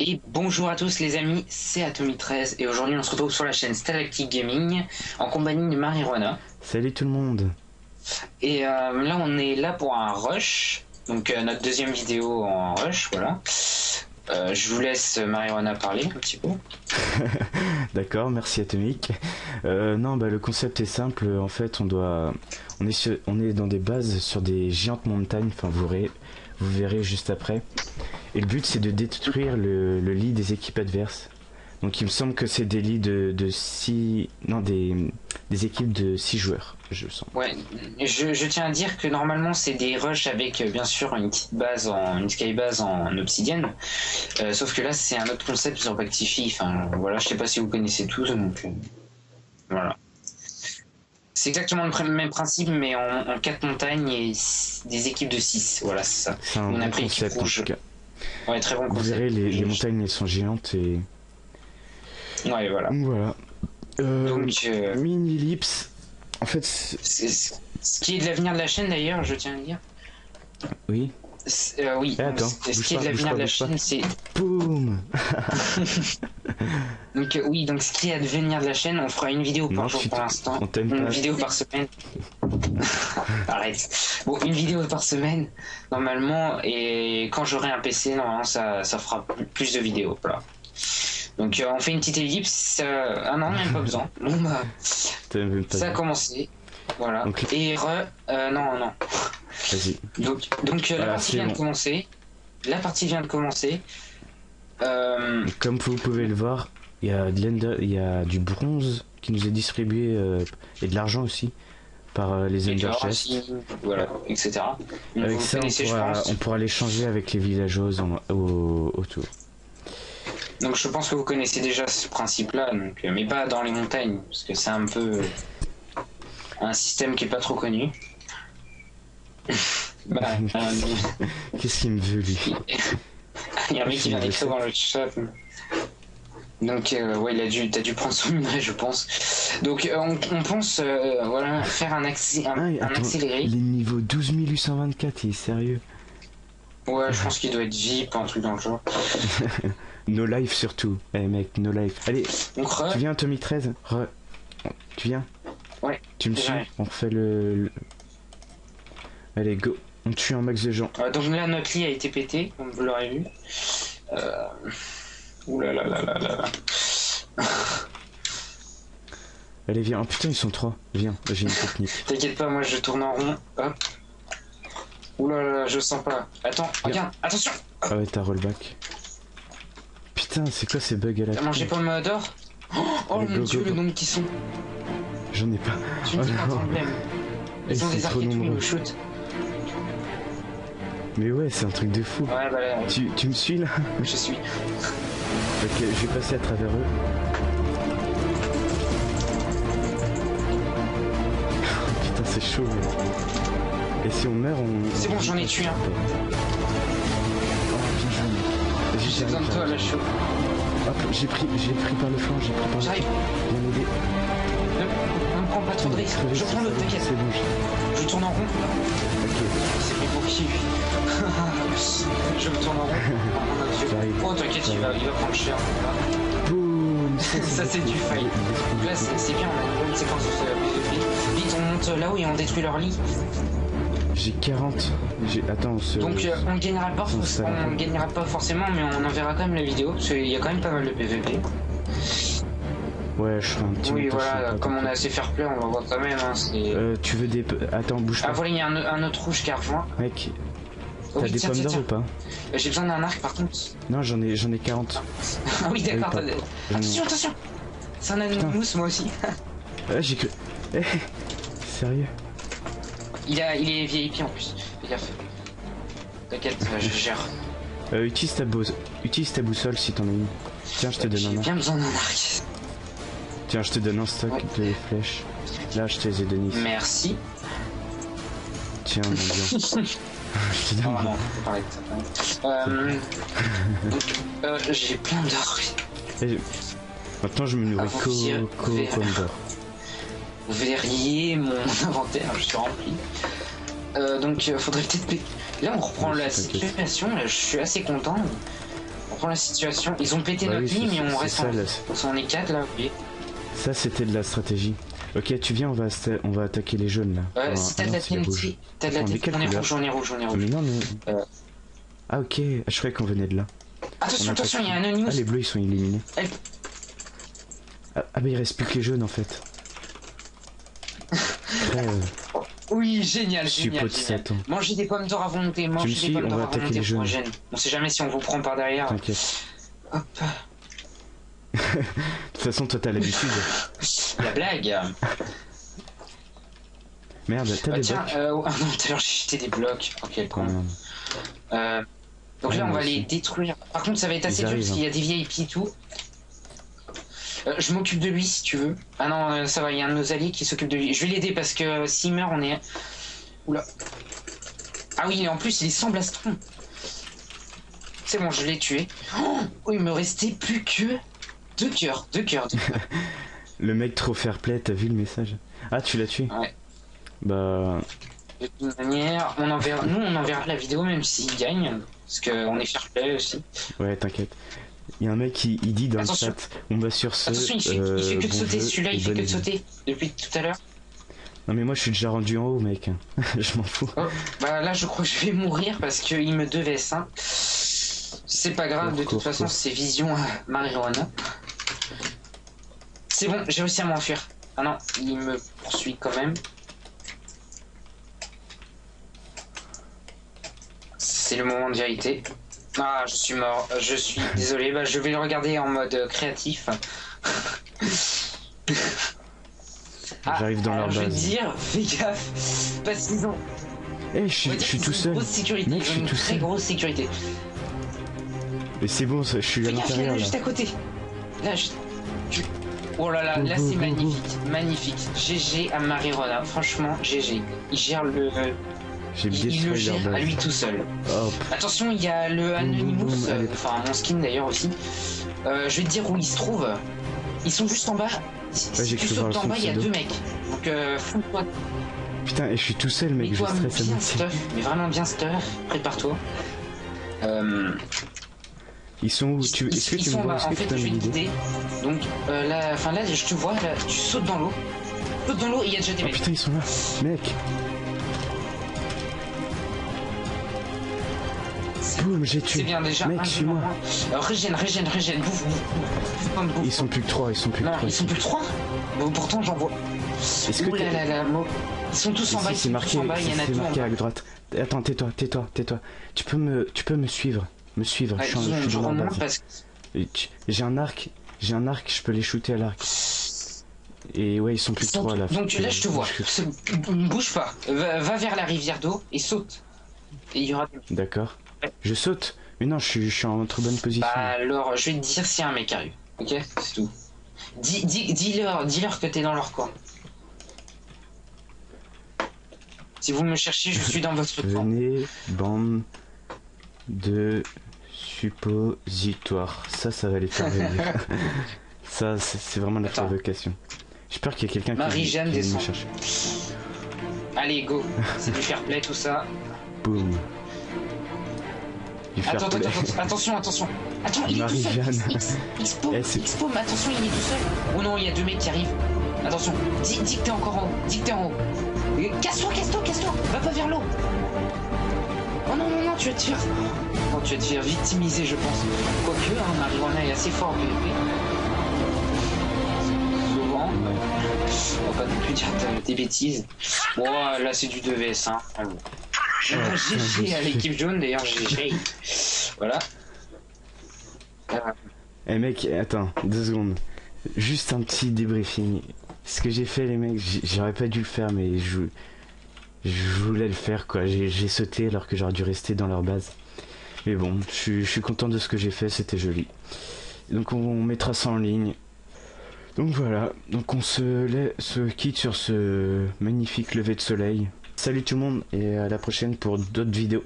Et bonjour à tous les amis, c'est Atomy13 et aujourd'hui on se retrouve sur la chaîne Stalactic Gaming en compagnie de Marijuana. Salut tout le monde. Et là on est là pour un rush, donc notre deuxième vidéo en rush, voilà. Je vous laisse Marijuana parler un petit peu. D'accord, merci Atomic. Non, le concept est simple. En fait, on est dans des bases sur des géantes montagnes. Enfin, vous verrez juste après. Et le but, c'est de détruire le lit des équipes adverses. Donc, il me semble que c'est des lits de 6... Non, des équipes de 6 joueurs, je le sens. Ouais, je tiens à dire que normalement, c'est des rushs avec, bien sûr, une petite base, une skybase en obsidienne. Sauf que là, c'est un autre concept, ils ont rectifié. Enfin, voilà, je sais pas si vous connaissez tous, donc... voilà. C'est exactement le même principe, mais en 4 montagnes et des équipes de 6. Voilà, c'est ça. C'est un bon concept, en tout cas. Ouais, très bon concept. Vous verrez, les montagnes, elles sont géantes et... Ouais, voilà. Voilà. Donc, mini-ellipse. En fait, ce qui est de l'avenir de la chaîne, d'ailleurs, je tiens à le dire. Oui. Oui, attends, ce qui est de l'avenir de la chaîne, c'est... Boum. Donc oui, donc ce qui est à devenir de la chaîne, on fera une vidéo par jour pour l'instant, une vidéo par semaine. Arrête. Bon, une vidéo par semaine normalement, et quand j'aurai un PC, normalement ça fera plus de vidéos. Voilà. Donc on fait une petite ellipse. Ah non, même pas besoin. Bon bah, ça a commencé. Voilà. Donc, et non. Vas-y. Donc la partie vient de commencer. La partie vient de commencer. Comme vous pouvez le voir, il y a du bronze qui nous est distribué et de l'argent aussi par les Underchests. Voilà, etc. Donc, avec ça, on pourra l'échanger avec les villageois autour. Donc je pense que vous connaissez déjà ce principe-là, mais pas dans les montagnes, parce que c'est un peu un système qui est pas trop connu. Qu'est-ce qu'il me veut lui? Il y a un mec qui vient d'écrire dans le chat. Donc ouais, t'as dû prendre son minerai, je pense. Donc on pense voilà, faire un accéléré. Il est niveau 12824, il est sérieux? Ouais, je pense qu'il doit être VIP, un truc dans le genre. No life surtout. Eh mec, no life. Allez, donc, tu viens Tommy 13? Tu viens? Ouais. Tu me suis? On refait le... Allez, go. On tue un max de gens. Donc là, notre lit a été pété, comme vous l'aurez vu. Ouh là là là là là. Allez, viens. Oh putain, ils sont 3. Viens, j'ai une technique. T'inquiète pas, moi je tourne en rond. Hop. Ouh là là, je sens pas. Attends, regarde, attention. Ah ouais, t'as rollback. Putain, c'est quoi ces bugs à la... T'as mangé pas le mot d'or? Oh mon dieu, le nombre qui sont. J'en ai pas. Tu me dis pas problème. Ils ont des arcs et tout, ils me shootent. Mais ouais, c'est un truc de fou. Ouais, bah là... Tu me suis là? Je suis. Ok, je vais passer à travers eux. Putain, c'est chaud. Mais... Et si on meurt, on... C'est bon, j'en ai tué un. J'ai besoin de toi, là, chaud. Hop, j'ai pris par le flanc, J'arrive. Viens m'aider. Ne me prends pas trop de risques. Je prends l'autre, t'inquiète. C'est bon. Je tourne en rond. Ok. C'est pris pour qui? Je me tourne en rond. Oh t'inquiète, il va prendre cher. Boum. Ça c'est du fail. Là c'est bien, on a une bonne séquence de PvP. Vite on monte là-haut et on détruit leur lit. J'ai 40. Attends, donc on gagnera pas forcément, mais on enverra quand même la vidéo parce qu'il y a quand même pas mal de PvP. Ouais, je ferai un petit... Oui, voilà, comme on est assez fair play, on va voir quand même. Hein, tu veux des... Attends, bouge pas. Ah voilà, il y a un autre rouge qui a rejoint. Mec, t'as des pommes d'or ou pas? J'ai besoin d'un arc par contre. Non, j'en ai 40. Ah oui, d'accord. Attention. C'est un Anonymous, moi aussi. Ouais, j'ai cru... Sérieux? Il est VIP en plus. Fais gaffe. T'inquiète, je gère. Utilise ta boussole si t'en as une. Tiens, je te donne un arc. J'ai bien besoin d'un arc. Tiens, je te donne un stock de flèches. Là, je te les ai données. Merci. Tiens, mon bien. Je te donne. Oh non, faut parler de ça. J'ai plein d'or. Maintenant, je me nourris comme d'or. Vous verriez mon inventaire, je suis rempli. Donc, faudrait peut-être... Là, on reprend la situation. Là, je suis assez content. comprends la situation. Ils ont pété Bah notre oui, ligne et on c'est reste ça, en... là. On est 4 là, oui. Ça, c'était de la stratégie. Ok, tu viens, on va attaquer les jaunes là. Si t'as de la TNT, t'as de la TNT. On est rouge, on est rouge, on est rouge. Mais non, mais. Ah, ok, je croyais qu'on venait de là. Attention, attention, il y a un Anonymous. Ah, les bleus ils sont éliminés. Ah, bah il reste plus que les jaunes en fait. Oui, génial, génial. Mangez des pommes d'or avant de monter, mangez des pommes d'or avant de monter pour gêne. On sait jamais si on vous prend par derrière. T'inquiète. Hop. De toute façon, toi t'as l'habitude. La blague. Merde, t'as des blocs. Oh, non, tout à l'heure j'ai jeté des blocs. Oh, quel con. Donc là, on va les détruire. Par contre, ça va être assez dur parce qu'il y a des VIP et tout. Je m'occupe de lui si tu veux. Ah non, ça va, il y a un de nos alliés qui s'occupe de lui. Je vais l'aider parce que s'il meurt, on est... Oula. Ah oui, en plus, il est sans blastron. C'est bon, je l'ai tué. Oh, il me restait plus que 2 cœurs. Le mec trop fair play, t'as vu le message? Ah, tu l'as tué? Ouais. Bah... De toute manière, on enverra la vidéo même s'il gagne. Parce qu'on est fair play aussi. Ouais, t'inquiète. Il y a un mec qui dit dans le chat, on va sur ce... Attention, il fait que de sauter, celui-là il fait que de sauter depuis tout à l'heure. Non mais moi je suis déjà rendu en haut mec, je m'en fous. Oh, bah là je crois que je vais mourir parce qu'il me devait ça. C'est pas grave, de toute façon c'est vision marijuana. C'est bon, j'ai réussi à m'enfuir. Ah non, il me poursuit quand même. C'est le moment de vérité. Ah, je suis mort, je suis désolé, bah, je vais le regarder en mode créatif. J'arrive dans leur base. Je vais te dire, fais gaffe, parce qu'ils ont... Eh, je suis tout seul. Mec, je suis tout seul. Très grosse sécurité. Mais c'est bon, je suis à l'intérieur là. Juste à côté. Là, oh là là, là c'est magnifique, magnifique. GG à Marijuana, franchement, GG. Il gère le... Il le gère à lui tout seul. Hop. Attention, il y a le Anonymous, enfin mon skin d'ailleurs aussi. Je vais te dire où ils se trouvent. Ils sont juste en bas. Si tu sautes en bas, il y a 2 mecs. Donc fous-toi. Putain, et je suis tout seul mec, je stresse bien stuff, mais vraiment bien stuff. Prépare-toi. Ils sont où? Est-ce que tu me vois? En fait, je vais te guider. Donc là, je te vois, là, tu sautes dans l'eau. Saute dans l'eau et il y a déjà des mecs. Putain, ils sont là, mec. Boum, j'ai tué. C'est bien déjà. Mec, suis-moi. Régène, bouffe. Ils sont plus que 3, ils sont plus que 3. Non, ils sont plus que 3. Pourtant, j'en vois. Est-ce que ils sont tous en bas, c'est marqué, il y en a 2 marqué à droite. Attends, tais-toi. Tu peux me suivre. Je suis dans la base. J'ai un arc, je peux les shooter à l'arc. Et ouais, ils sont plus que 3 là. Donc là, je te vois. Ne bouge pas. Va vers la rivière d'eau et saute. Et il y aura... D'accord. Je saute. Mais non, je suis en très bonne position. Bah alors, je vais te dire si un mec arrive. Ok, c'est tout. Dis-leur que t'es dans leur coin. Si vous me cherchez, je suis dans votre coin. Venez, bande de suppositoires. Ça va les faire venir. Ça, c'est vraiment la provocation. J'espère qu'il y a quelqu'un qui me cherche. Allez, go. C'est du fair play tout ça. Boum. Attention. Attends, il est tout seul. Il spawn, attention, il est tout seul. Oh non, il y a 2 mecs qui arrivent. Attention, dis que t'es encore en haut. Casse-toi. Va pas vers l'eau. Oh non, tu vas te faire victimiser, je pense. Quoique, Marijuana est assez fort, PvP. Souvent. On va pas non plus dire des bêtises. Bon, là, c'est du 2vs1. GG à l'équipe jaune, d'ailleurs, GG. Voilà. Eh mec, attends, 2 secondes. Juste un petit débriefing. Ce que j'ai fait, les mecs, j'aurais pas dû le faire, mais je voulais le faire, quoi. J'ai sauté alors que j'aurais dû rester dans leur base. Mais bon, je suis content de ce que j'ai fait, c'était joli. Donc on mettra ça en ligne. Donc voilà, donc on se quitte sur ce magnifique lever de soleil. Salut tout le monde et à la prochaine pour d'autres vidéos.